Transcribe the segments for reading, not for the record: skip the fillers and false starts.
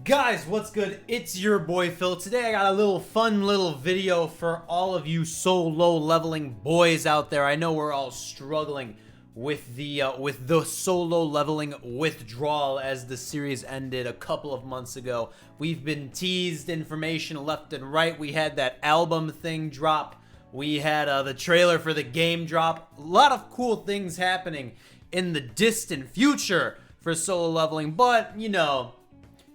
Guys, what's good? It's your boy Phil. Today I got a little fun little video for all of you solo leveling boys out there. I know we're all struggling with the solo leveling withdrawal as the series ended a couple of months ago. We've been teased information left and right. We had that album thing drop. We had the trailer for the game drop. A lot of cool things happening in the distant future for solo leveling, but you know,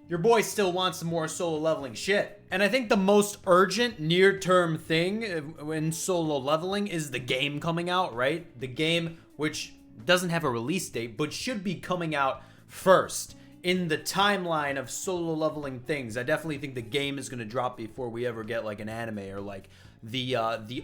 your boy still wants some more solo leveling shit. And I think the most urgent near-term thing in solo leveling is the game coming out, right? The game, which doesn't have a release date, but should be coming out first in the timeline of solo leveling things. I definitely think the game is going to drop before we ever get like an anime or like the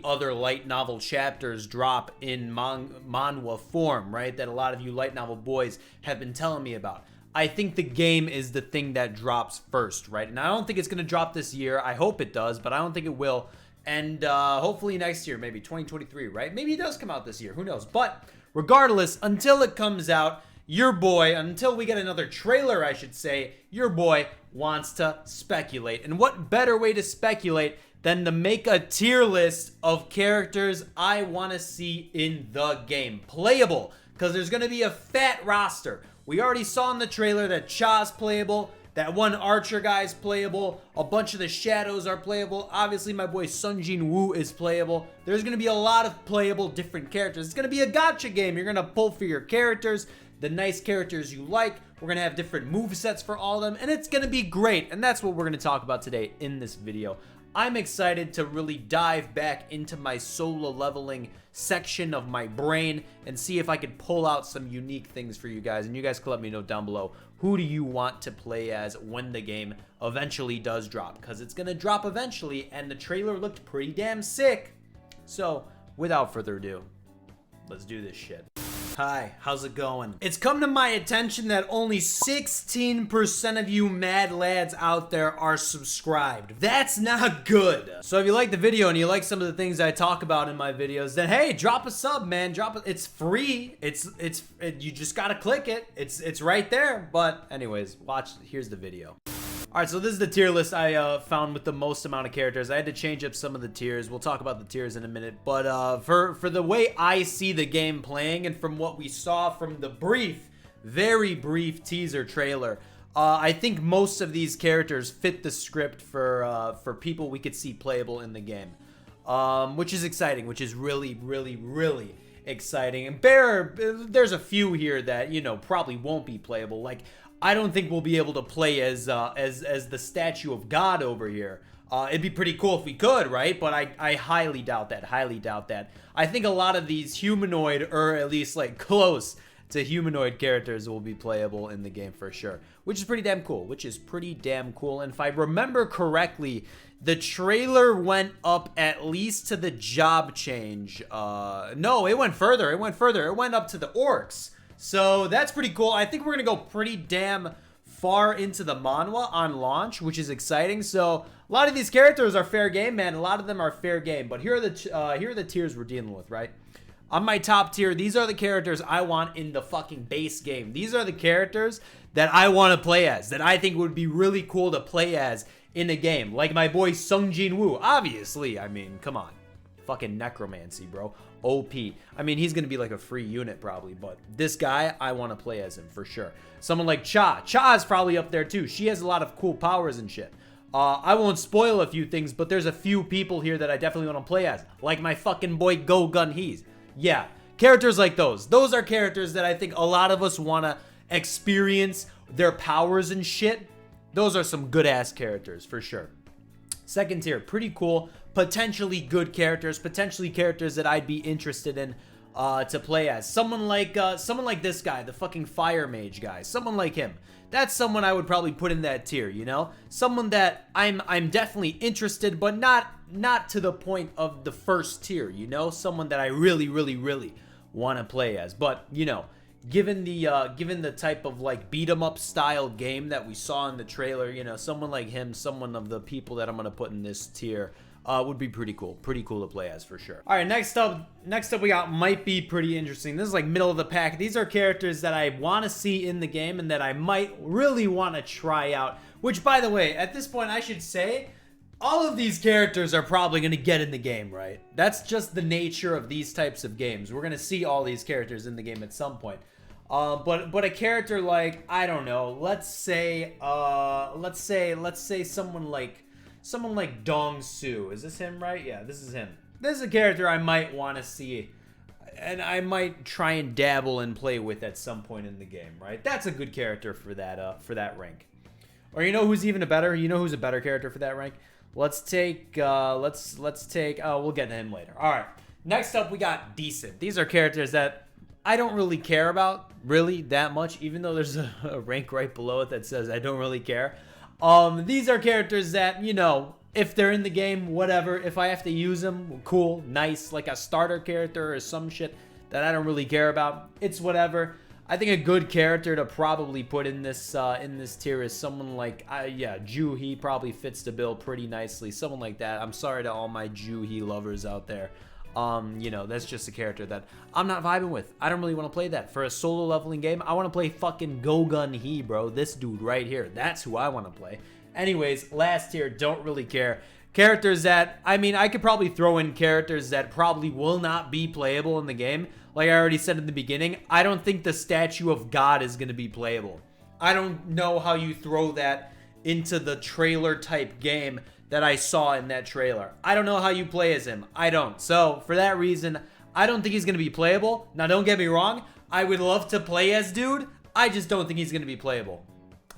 other light novel chapters drop in manhwa form, right? That a lot of you light novel boys have been telling me about. I think the game is the thing that drops first, right? And I don't think it's going to drop this year. I hope it does, but I don't think it will. And hopefully next year, maybe 2023, right? Maybe it does come out this year. Who knows? But regardless, until it comes out, your boy, until we get another trailer, I should say, your boy wants to speculate. And what better way to speculate than to make a tier list of characters I want to see in the game. Playable, because there's going to be a fat roster. We already saw in the trailer that Cha's playable, that one Archer guy's playable, a bunch of the Shadows are playable. Obviously, my boy Sung Jin Woo is playable. There's going to be a lot of playable different characters. It's going to be a gacha game. You're going to pull for your characters, the nice characters you like. We're going to have different movesets for all of them, and it's going to be great. And that's what we're going to talk about today in this video. I'm excited to really dive back into my solo leveling section of my brain and see if I could pull out some unique things for you guys. And you guys can let me know down below, who do you want to play as when the game eventually does drop? Because it's going to drop eventually, and the trailer looked pretty damn sick. So, without further ado, let's do this shit. Hi, how's it going? It's come to my attention that only 16% of you mad lads out there are subscribed. That's not good. So if you like the video and you like some of the things I talk about in my videos, then hey, drop a sub, man. Drop it. It's free. You just gotta click it. It's right there. But anyways, watch. Here's the video. Alright, so this is the tier list I found with the most amount of characters. I had to change up some of the tiers. We'll talk about the tiers in a minute. But for the way I see the game playing and from what we saw from the very brief teaser trailer, I think most of these characters fit the script for people we could see playable in the game. Which is exciting, which is really exciting. And there's a few here that, you know, probably won't be playable. Like, I don't think we'll be able to play as the statue of God over here. It'd be pretty cool if we could, right? But I highly doubt that. I think a lot of these humanoid, or at least like close to humanoid characters, will be playable in the game for sure. Which is pretty damn cool. And if I remember correctly, the trailer went up at least to the job change. No, it went further. It went up to the orcs. So that's pretty cool. I think we're going to go pretty damn far into the manhwa on launch, which is exciting. So a lot of these characters are fair game, man. A lot of them are fair game. But here are the tiers we're dealing with, right? On my top tier, these are the characters I want in the fucking base game. These are the characters that I want to play as, that I think would be really cool to play as in a game. Like my boy Sung Jin Woo, obviously. I mean, come on. Fucking necromancy, bro. OP. I mean, he's gonna be like a free unit probably, but this guy, I want to play as him for sure. Someone like Cha. Cha is probably up there too. She has a lot of cool powers and shit. I won't spoil a few things, but there's a few people here that I definitely want to play as. Like my fucking boy Go Gun Hees. Yeah, characters like those. Those are characters that I think a lot of us want to experience their powers and shit. Those are some good ass characters for sure. Second tier, pretty cool, potentially good characters, potentially characters that I'd be interested in to play as. Someone like this guy, the fucking fire mage guy. Someone like him. That's someone I would probably put in that tier, you know? Someone that I'm definitely interested, but not to the point of the first tier, you know? Someone that I really want to play as. But, you know, given the type of like beat 'em up style game that we saw in the trailer, you know, someone like him, someone of the people that I'm gonna put in this tier, would be pretty cool to play as for sure. All right, next up we got might be pretty interesting. This is like middle of the pack. These are characters that I want to see in the game and that I might really want to try out Which, by the way, at this point, I should say, all of these characters are probably going to get in the game, right? That's just the nature of these types of games. We're going to see all these characters in the game at some point. But a character like, I don't know, let's say someone like Dong Su. Is this him, right? Yeah, this is him. This is a character I might want to see, and I might try and dabble and play with at some point in the game, right? That's a good character for that rank. Or you know who's even a better? You know who's a better character for that rank? Let's take, we'll get to him later. All right. Next up, we got Decent. These are characters that I don't really care about, really, that much, even though there's a rank right below it that says I don't really care. These are characters that, you know, if they're in the game, whatever. If I have to use them, cool, nice, like a starter character or some shit that I don't really care about, it's whatever. I think a good character to probably put in this tier is someone like, Ju. He probably fits the bill pretty nicely. Someone like that. I'm sorry to all my Ju He lovers out there. You know, that's just a character that I'm not vibing with. I don't really want to play that. For a solo leveling game, I want to play fucking Go-Gun He, bro. This dude right here. That's who I want to play. Anyways, last tier, don't really care. Characters that, I mean, I could probably throw in characters that probably will not be playable in the game. Like I already said in the beginning, I don't think the Statue of God is going to be playable. I don't know how you throw that into the trailer type game that I saw in that trailer. I don't know how you play as him. I don't. So, for that reason, I don't think he's going to be playable. Now, don't get me wrong. I would love to play as dude. I just don't think he's going to be playable.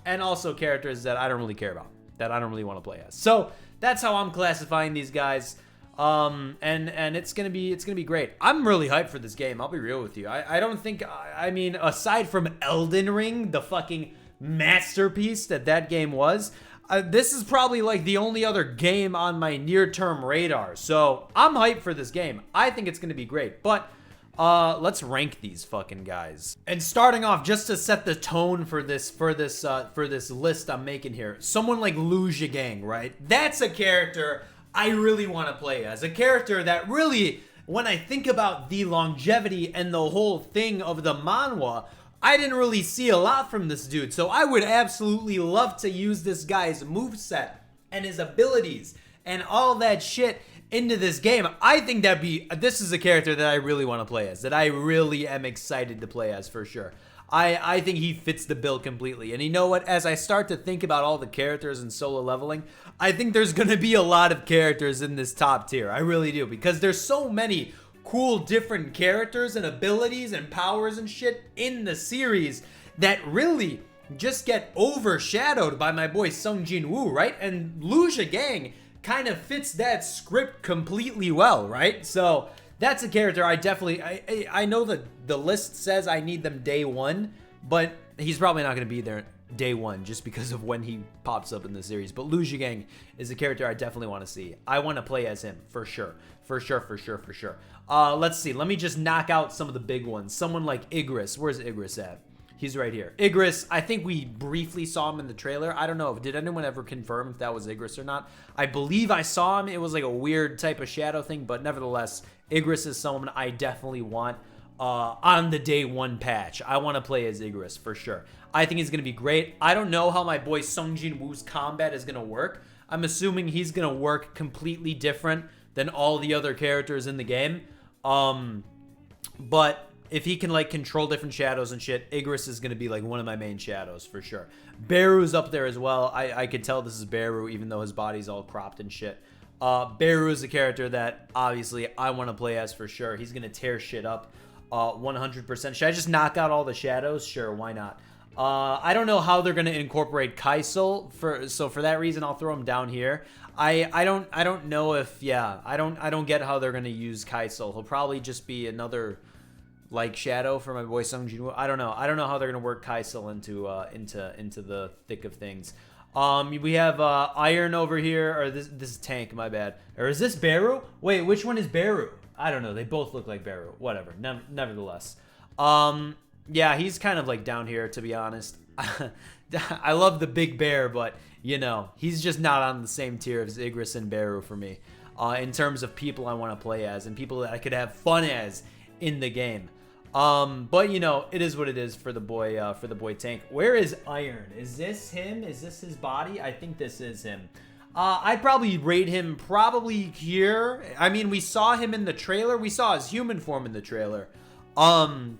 And also characters that I don't really care about, that I don't really want to play as. So, that's how I'm classifying these guys. And it's gonna be great. I'm really hyped for this game. I'll be real with you. I don't think, I mean, aside from Elden Ring, the fucking masterpiece that game was, this is probably like the only other game on my near-term radar. So I'm hyped for this game. I think it's gonna be great. But let's rank these fucking guys. And starting off, just to set the tone for this list I'm making here, someone like Lu Zhigang, right? That's a character I really want to play as. A character that really, when I think about the longevity and the whole thing of the manhwa, I didn't really see a lot from this dude. So I would absolutely love to use this guy's moveset and his abilities and all that shit into this game. I think this is a character that I really want to play as, that I really am excited to play as for sure. I think he fits the bill completely. And you know what? As I start to think about all the characters in solo leveling, I think there's going to be a lot of characters in this top tier. I really do. Because there's so many cool different characters and abilities and powers and shit in the series that really just get overshadowed by my boy Sung Jin Woo, right? And Lu Zhigang kind of fits that script completely well, right? So that's a character I definitely, I know that the list says I need them day one, but he's probably not going to be there day one just because of when he pops up in the series. But Lu Zhigang is a character I definitely want to see. I want to play as him for sure. For sure. Let's see. Let me just knock out some of the big ones. Someone like Igris. Where's Igris at? He's right here. Igris, I think we briefly saw him in the trailer. I don't know. Did anyone ever confirm if that was Igris or not? I believe I saw him. It was like a weird type of shadow thing, but nevertheless, Igris is someone I definitely want on the day one patch. I want to play as Igris for sure. I think he's going to be great. I don't know how my boy Sung Jin Woo's combat is going to work. I'm assuming he's going to work completely different than all the other characters in the game. But if he can like control different shadows and shit, Igris is going to be like one of my main shadows for sure. Beru's up there as well. I could tell this is Beru even though his body's all cropped and shit. Beru is a character that obviously I want to play as for sure. He's going to tear shit up 100%. Should I just knock out all the shadows? Sure, why not? I don't know how they're going to incorporate Kaisel, so for that reason I'll throw him down here. I don't know if I don't get how they're going to use Kaisel. He'll probably just be another like shadow for my boy Sung Jin Woo. I don't know how they're going to work Kaisel into the thick of things. We have Iron over here, or this is Tank, my bad. Or is this Beru? Wait, which one is Beru? I don't know. They both look like Beru. Whatever. Nevertheless. Yeah, he's kind of like down here, to be honest. I love the big bear, but, you know, he's just not on the same tier as Igris and Beru for me. In terms of people I want to play as and people that I could have fun as in the game. But you know, it is what it is for the boy Tank. Where is Iron? Is this him? Is this his body? I think this is him. I'd probably rate him probably here. I mean, we saw him in the trailer. We saw his human form in the trailer. And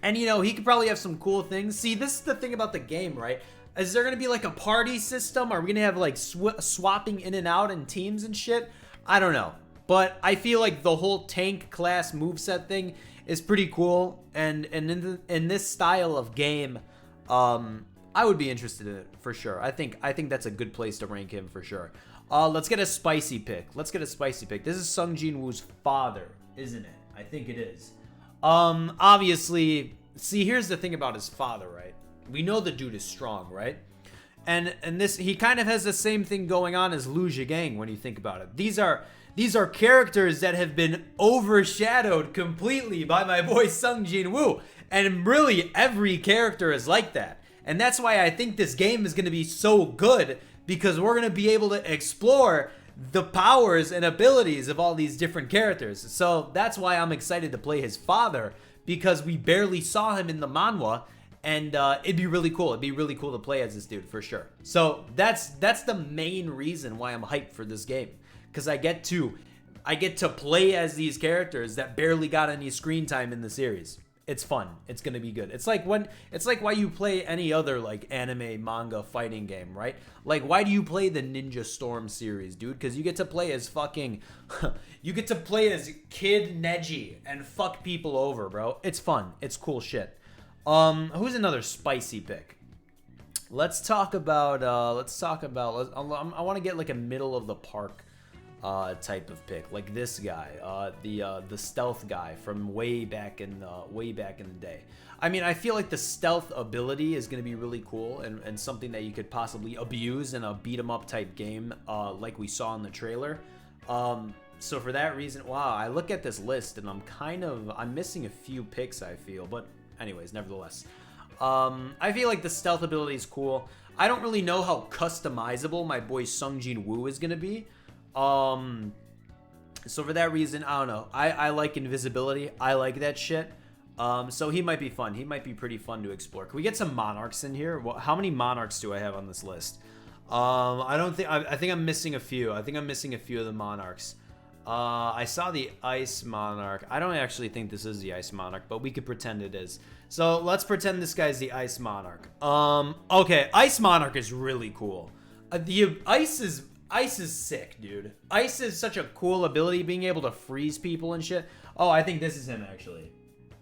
you know, he could probably have some cool things. See, this is the thing about the game, right? Is there going to be like a party system? Are we going to have like swapping in and out in teams and shit? I don't know. But I feel like the whole tank class moveset thing is pretty cool. And in this style of game, I would be interested in it for sure. I think that's a good place to rank him for sure. Let's get a spicy pick. This is Sung Jin Woo's father, isn't it? I think it is. Obviously, see, here's the thing about his father, right? We know the dude is strong, right? And this, he kind of has the same thing going on as Liu Zhigang when you think about it. These are characters that have been overshadowed completely by my boy Sung Jin Woo. And really, every character is like that. And that's why I think this game is going to be so good, because we're going to be able to explore the powers and abilities of all these different characters. So that's why I'm excited to play his father, because we barely saw him in the manhwa, and it'd be really cool. It'd be really cool to play as this dude for sure. So that's the main reason why I'm hyped for this game, because I get to play as these characters that barely got any screen time in the series. It's fun. It's gonna be good. It's like why you play any other like anime, manga, fighting game, right? Like, why do you play the Ninja Storm series, dude? Because you get to play as fucking, you get to play as Kid Neji and fuck people over, bro. It's fun. It's cool shit. Who's another spicy pick? Let's talk about. I want to get like a middle of the park type of pick, like this guy, the stealth guy from way back in the day. I mean, I feel like the stealth ability is going to be really cool and something that you could possibly abuse in a beat 'em up type game, like we saw in the trailer. So for that reason, wow, I look at this list and I'm missing a few picks, I feel, but anyways, nevertheless, I feel like the stealth ability is cool. I don't really know how customizable my boy Sung Jin Woo is going to be. So for that reason, I don't know. I like invisibility. I like that shit. So he might be fun. He might be pretty fun to explore. Can we get some monarchs in here? Well, how many monarchs do I have on this list? I think I'm missing a few. I think I'm missing a few of the monarchs. I saw the ice monarch. I don't actually think this is the ice monarch, but we could pretend it is. So let's pretend this guy's the ice monarch. Okay, ice monarch is really cool. The ice is sick, dude. Ice is such a cool ability, being able to freeze people and shit. Oh, I think this is him, actually.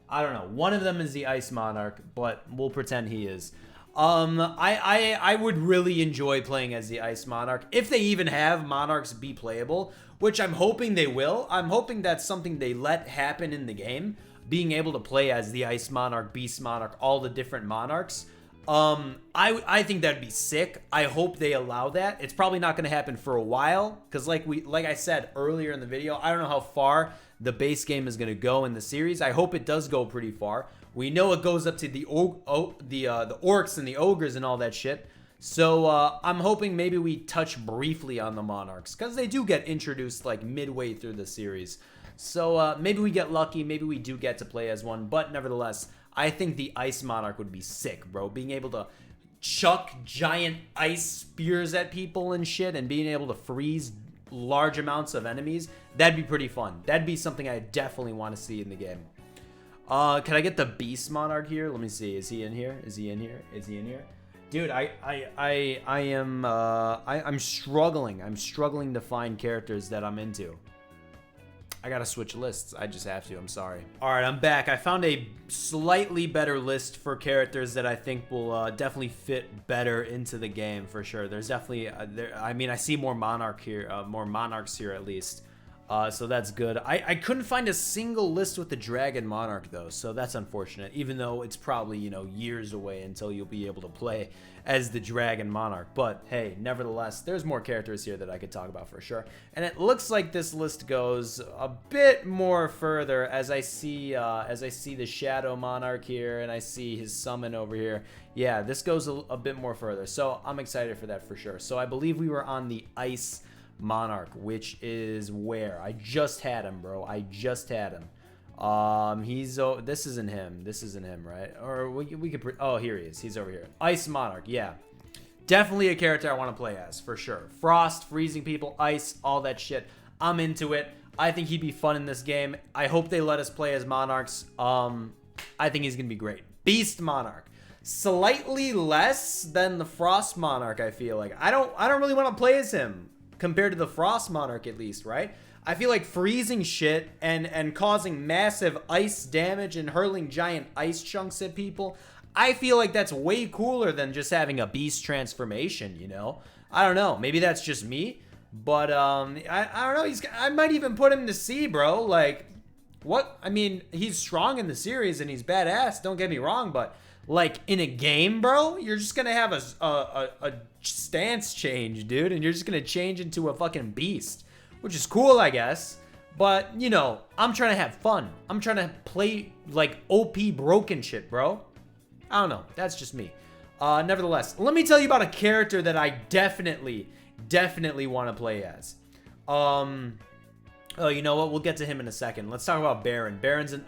I don't know. One of them is the Ice Monarch, but we'll pretend he is. I would really enjoy playing as the Ice Monarch, if they even have Monarchs be playable, which I'm hoping they will. I'm hoping that's something they let happen in the game, being able to play as the Ice Monarch, Beast Monarch, all the different Monarchs. I think that'd be sick. I hope they allow that. It's probably not going to happen for a while, because like I said earlier in the video, I don't know how far the base game is going to go in the series. I hope it does go pretty far. We know it goes up to the orcs and the ogres and all that shit. So I'm hoping maybe we touch briefly on the monarchs, because they do get introduced like midway through the series. So maybe we get lucky. Maybe we do get to play as one, but nevertheless, I think the Ice Monarch would be sick, bro. Being able to chuck giant ice spears at people and shit, and being able to freeze large amounts of enemies, that'd be pretty fun. That'd be something I definitely want to see in the game. Can I get the Beast Monarch here? Let me see. Is he in here? Is he in here? Is he in here? Dude, I'm struggling. I'm struggling to find characters that I'm into. I gotta switch lists. I just have to. I'm sorry. All right, I'm back. I found a slightly better list for characters that I think will definitely fit better into the game for sure. There's definitely, I mean, I see more monarchs here at least. So that's good. I couldn't find a single list with the Dragon Monarch though, so that's unfortunate. Even though it's probably, you know, years away until you'll be able to play as the Dragon Monarch. But hey, nevertheless, there's more characters here that I could talk about for sure. And it looks like this list goes a bit more further as I see the Shadow Monarch here, and I see his summon over here. Yeah, this goes a bit more further. So I'm excited for that for sure. So I believe we were on the Ice Monarch, which is where I just had him, bro. I just had him. This isn't him. This isn't him, right? Or we could, oh, here he is. He's over here. Ice Monarch, yeah. Definitely a character I want to play as, for sure. Frost, freezing people, ice, all that shit. I'm into it. I think he'd be fun in this game. I hope they let us play as Monarchs. I think he's going to be great. Beast Monarch. Slightly less than the Frost Monarch, I feel like. I don't really want to play as him compared to the Frost Monarch, at least, right? I feel like freezing shit and causing massive ice damage and hurling giant ice chunks at people, I feel like that's way cooler than just having a beast transformation, you know? I don't know. Maybe that's just me, but I don't know. I might even put him to C, bro. Like, what? I mean, he's strong in the series and he's badass. Don't get me wrong, but like in a game, bro, you're just gonna have a stance change, dude, and you're just gonna change into a fucking beast, which is cool, I guess. But, you know, I'm trying to have fun. I'm trying to play, like, OP broken shit, bro. I don't know. That's just me. Nevertheless, let me tell you about a character that I definitely want to play as. Oh, you know what? We'll get to him in a second. Let's talk about Baron.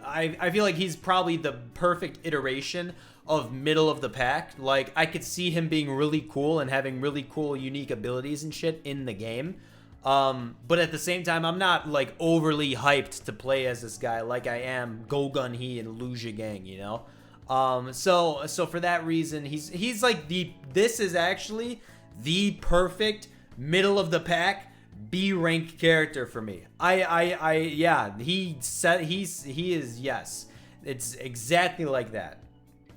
I feel like he's probably the perfect iteration of middle of the pack. Like, I could see him being really cool and having really cool, unique abilities and shit in the game. But at the same time, I'm not like overly hyped to play as this guy like I am Go-Gun Hee and Luja Gang, you know? So for that reason, he's like this is actually the perfect middle of the pack B rank character for me. Yeah, he is, yes. It's exactly like that.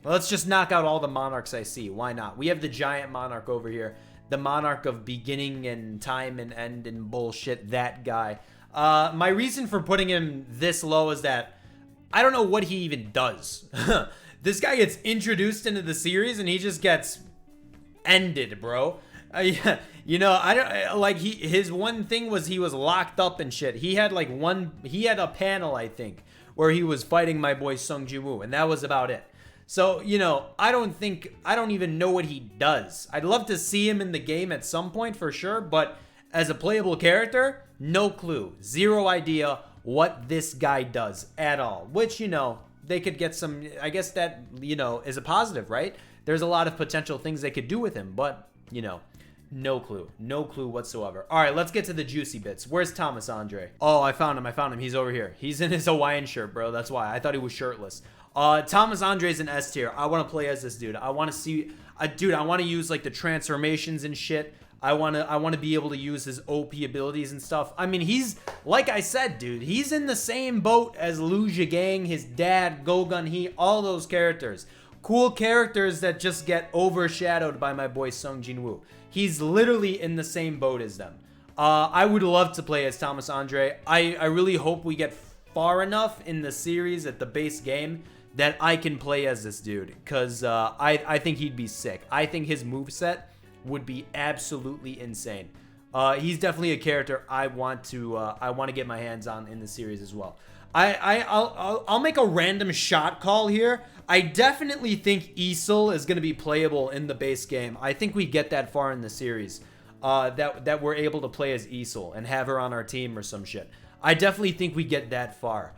Let's just knock out all the Monarchs I see. Why not? We have the giant Monarch over here. The Monarch of beginning and time and end and bullshit, that guy. My reason for putting him this low is that I don't know what he even does. This guy gets introduced into the series and he just gets ended, bro. Yeah, you know, I don't like his one thing was he was locked up and shit. He had a panel, I think, where he was fighting my boy Sung Jin Woo, and that was about it. So, you know, I don't even know what he does. I'd love to see him in the game at some point for sure, but as a playable character, no clue. Zero idea what this guy does at all. Which, you know, they could get some, I guess that, you know, is a positive, right? There's a lot of potential things they could do with him, but, you know, no clue. No clue whatsoever. All right, let's get to the juicy bits. Where's Thomas Andre? Oh, I found him. He's over here. He's in his Hawaiian shirt, bro. That's why. I thought he was shirtless. Thomas Andre's an S tier. I want to play as this dude. I want to see, dude, I want to use like the transformations and shit. I want to be able to use his OP abilities and stuff. I mean, he's, like I said, dude, he's in the same boat as Luja Gang, his dad, Go-Gun Hee, all those characters. Cool characters that just get overshadowed by my boy Sung Jin Woo. He's literally in the same boat as them. I would love to play as Thomas Andre. I really hope we get far enough in the series at the base game that I can play as this dude, because I think he'd be sick. I think his moveset would be absolutely insane. He's definitely a character I want to get my hands on in the series as well. I'll make a random shot call here. I definitely think Isol is going to be playable in the base game. I think we get that far in the series, that we're able to play as Isol and have her on our team or some shit. I definitely think we get that far.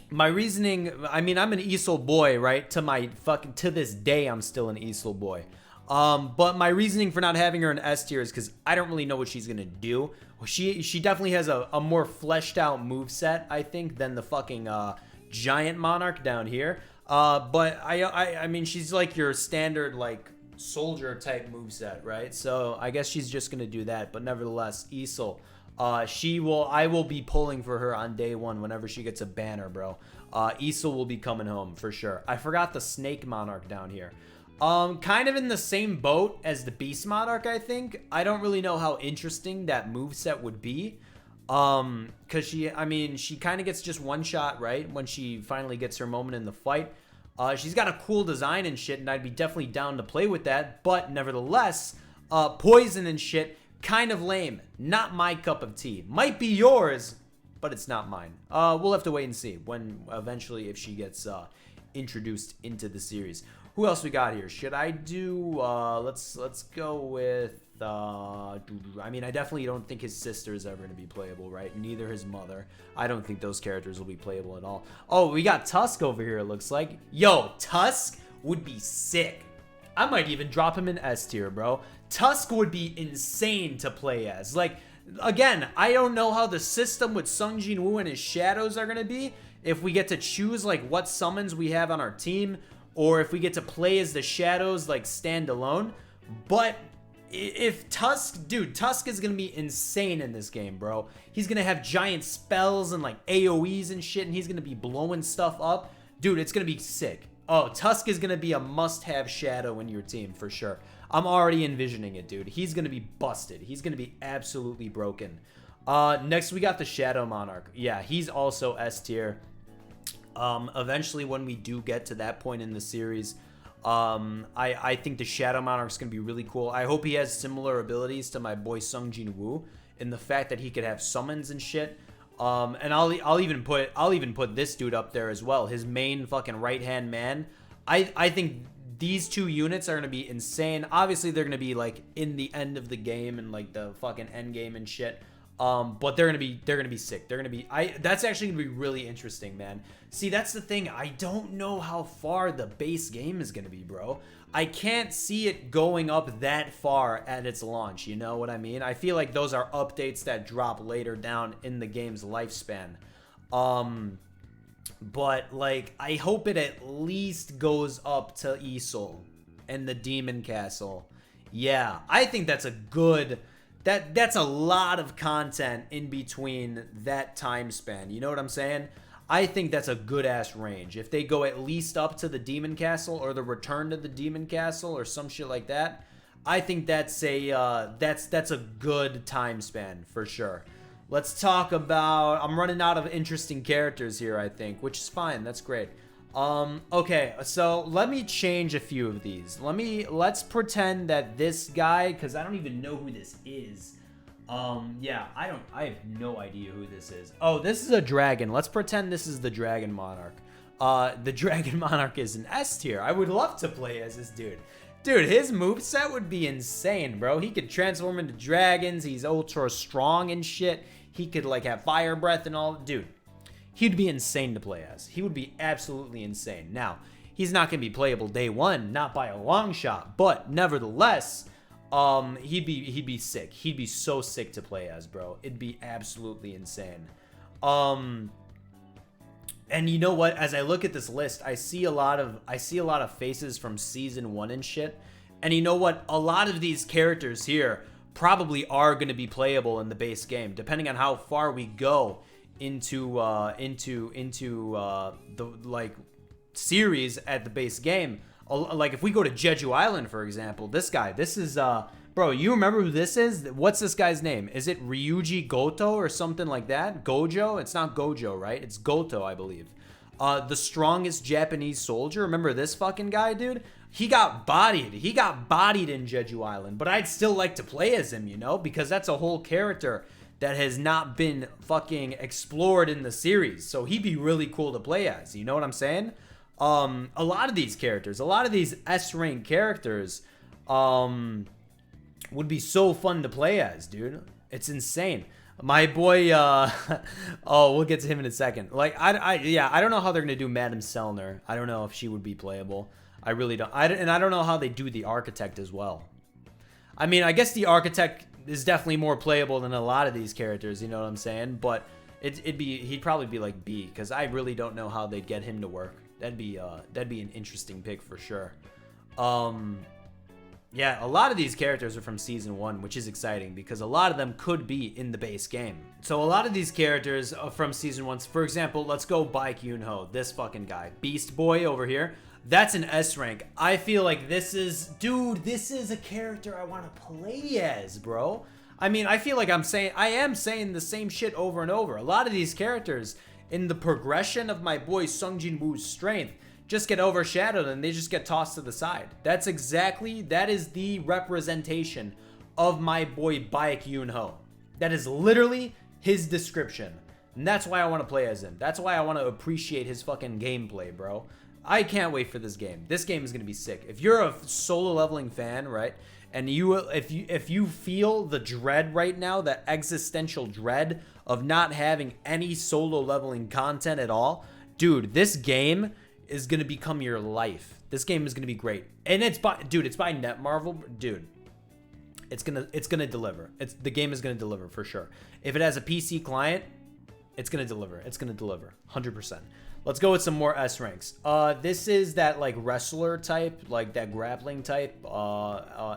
My reasoning, I mean, I'm an Isol boy, right? To this day, I'm still an Isol boy. But my reasoning for not having her in S tier is because I don't really know what she's gonna do. She definitely has a more fleshed out moveset, I think, than the fucking giant Monarch down here. But I mean, she's like your standard like soldier type moveset, right? So I guess she's just gonna do that. But nevertheless, Isol. I will be pulling for her on day one whenever she gets a banner, bro. Isol will be coming home for sure. I forgot the Snake Monarch down here. Kind of in the same boat as the Beast Monarch, I think. I don't really know how interesting that moveset would be. Cause she kind of gets just one shot, right? When she finally gets her moment in the fight. She's got a cool design and shit, and I'd be definitely down to play with that. But nevertheless, poison and shit, kind of lame. Not my cup of tea. Might be yours, but it's not mine. We'll have to wait and see when eventually if she gets introduced into the series. Who else we got here? Should I do, let's go with, I mean, I definitely don't think his sister is ever going to be playable, right? Neither his mother. I don't think those characters will be playable at all. Oh, we got Tusk over here, it looks like. Yo, Tusk would be sick. I might even drop him in S tier, bro. Tusk would be insane to play as. Like, again, I don't know how the system with Sung Jin Woo and his shadows are going to be. If we get to choose, like, what summons we have on our team, or if we get to play as the shadows, like, standalone. But if Tusk, dude, Tusk is going to be insane in this game, bro. He's going to have giant spells and, like, AoEs and shit, and he's going to be blowing stuff up. Dude, it's going to be sick. Oh, Tusk is going to be a must-have shadow in your team, for sure. I'm already envisioning it, dude. He's going to be busted. He's going to be absolutely broken. Next, we got the Shadow Monarch. Yeah, he's also S tier. Eventually, when we do get to that point in the series, I think the Shadow Monarch is going to be really cool. I hope he has similar abilities to my boy Sung Jin Woo in the fact that he could have summons and shit. And I'll even put this dude up there as well. His main fucking right-hand man. I think these two units are going to be insane. Obviously, they're going to be like in the end of the game and like the fucking end game and shit. But they're gonna be sick. That's actually gonna be really interesting, man. See, that's the thing. I don't know how far the base game is gonna be, bro. I can't see it going up that far at its launch. You know what I mean? I feel like those are updates that drop later down in the game's lifespan. But like, I hope it at least goes up to Isol and the Demon Castle. Yeah, I think that's a good. That's a lot of content in between that time span. You know what I'm saying? I think that's a good-ass range. If they go at least up to the Demon Castle or the Return to the Demon Castle or some shit like that, I think that's a good time span for sure. Let's talk about... I'm running out of interesting characters here, I think, which is fine. That's great. Okay, so let me change a few of these. Let's pretend that this guy, because I don't even know who this is. Yeah, I have no idea who this is. Oh, this is a dragon. Let's pretend this is the Dragon Monarch. The Dragon Monarch is an S tier. I would love to play as this dude. Dude, his moveset would be insane, bro. He could transform into dragons. He's ultra strong and shit. He could, like, have fire breath and all. Dude. He'd be insane to play as. He would be absolutely insane. Now, he's not going to be playable day one, not by a long shot, but nevertheless, he'd be sick. He'd be so sick to play as, bro. It'd be absolutely insane. And you know what? As I look at this list, I see a lot of faces from season 1 and shit. And you know what? A lot of these characters here probably are going to be playable in the base game, depending on how far we go into the like series at the base game. Like if we go to Jeju Island, for example, this is bro, you remember who this is? What's this guy's name? Is it Ryuji Goto or something like that? Gojo? It's not Gojo, right? It's Goto, I believe. The strongest Japanese soldier. Remember this fucking guy, dude? He got bodied in Jeju Island, but I'd still like to play as him, you know, because that's a whole character that has not been fucking explored in the series. So he'd be really cool to play as. You know what I'm saying? A lot of these characters, a lot of these S-rank characters, would be so fun to play as, dude. It's insane. My boy, oh, we'll get to him in a second. Like, yeah, I don't know how they're gonna do Madame Selner. I don't know if she would be playable. I really don't. And I don't know how they do the Architect as well. I mean, I guess the Architect is definitely more playable than a lot of these characters, you know what I'm saying? But he'd probably be like B, because I really don't know how they'd get him to work. That'd be an interesting pick for sure. Yeah, a lot of these characters are from season 1, which is exciting because a lot of them could be in the base game. So a lot of these characters are from season 1. For example, let's go Baek Yoon-ho, this fucking guy. Beast Boy over here. That's an S rank. I feel like this is a character I want to play as, bro. I mean, I feel like I am saying the same shit over and over. A lot of these characters in the progression of my boy Sung Jin Woo's strength just get overshadowed and they just get tossed to the side. That is the representation of my boy Baek Yoon-ho. That is literally his description. And that's why I want to play as him. That's why I want to appreciate his fucking gameplay, bro. I can't wait for this game. This game is gonna be sick. If you're a solo leveling fan, right, and if you feel the dread right now, that existential dread of not having any solo leveling content at all, dude, this game is gonna become your life. This game is gonna be great, and it's by Netmarble, dude. It's gonna deliver. The game is gonna deliver for sure. If it has a PC client, it's gonna deliver. It's gonna deliver 100%. Let's go with some more S ranks. This is that like wrestler type, like that grappling type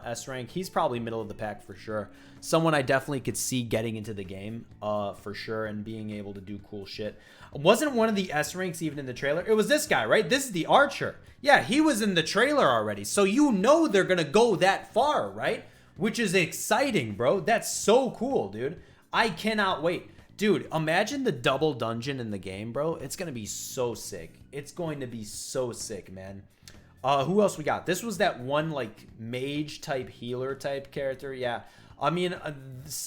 S rank. He's probably middle of the pack for sure. Someone I definitely could see getting into the game for sure and being able to do cool shit. Wasn't one of the S ranks even in the trailer? It was this guy, right? This is the Archer. Yeah, he was in the trailer already. So you know they're gonna go that far, right? Which is exciting, bro. That's so cool, dude. I cannot wait. Dude, imagine the double dungeon in the game, bro. It's going to be so sick. It's going to be so sick, man. Who else we got? This was that one, like, mage type, healer type character. Yeah. I mean,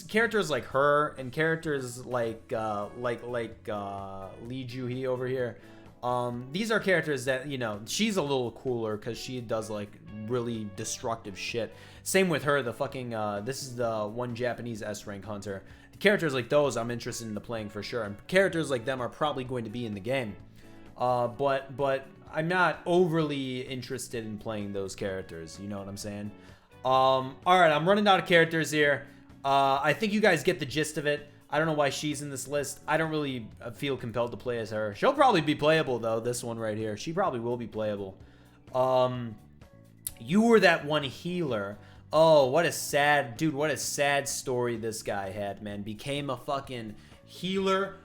characters like her and characters like Lee Ju-hee over here. These are characters that, you know, she's a little cooler because she does, like, really destructive shit. Same with her, the fucking, this is the one Japanese S-rank hunter. Characters like those I'm interested in playing for sure. And characters like them are probably going to be in the game. But I'm not overly interested in playing those characters. You know what I'm saying? Alright, I'm running out of characters here. I think you guys get the gist of it. I don't know why she's in this list. I don't really feel compelled to play as her. She'll probably be playable, though, this one right here. She probably will be playable. You were that one healer. Oh, what a sad... Dude, what a sad story this guy had, man. Became a fucking healer.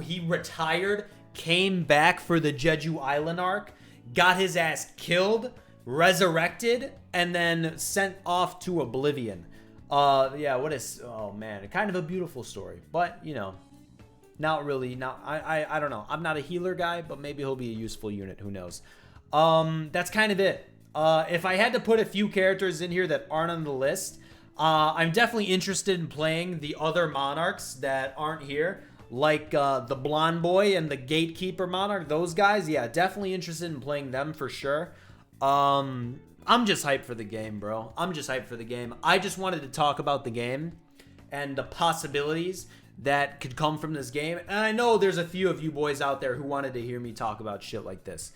He retired. Came back for the Jeju Island arc. Got his ass killed. Resurrected. And then sent off to oblivion. Yeah, what is... Oh, man. Kind of a beautiful story. But, you know... Not really. I don't know. I'm not a healer guy, but maybe he'll be a useful unit. Who knows? That's kind of it. If I had to put a few characters in here that aren't on the list, I'm definitely interested in playing the other monarchs that aren't here, like the blonde boy and the gatekeeper monarch. Those guys, yeah, definitely interested in playing them for sure. I'm just hyped for the game, bro. I'm just hyped for the game. I just wanted to talk about the game and the possibilities that could come from this game. And I know there's a few of you boys out there who wanted to hear me talk about shit like this.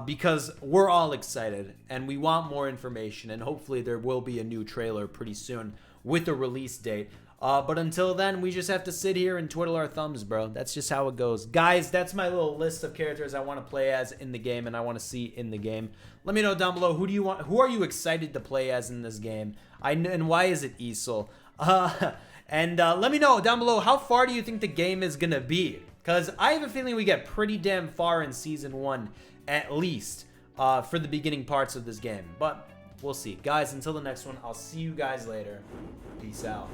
Because we're all excited and we want more information, and hopefully there will be a new trailer pretty soon with a release date. But until then, we just have to sit here and twiddle our thumbs, bro. That's just how it goes. Guys, that's my little list of characters I want to play as in the game and I want to see in the game. Let me know down below, who are you excited to play as in this game? And why is it Easel? And let me know down below, how far do you think the game is going to be? Because I have a feeling we get pretty damn far in Season 1, at least, for the beginning parts of this game. But we'll see. Guys, until the next one, I'll see you guys later. Peace out.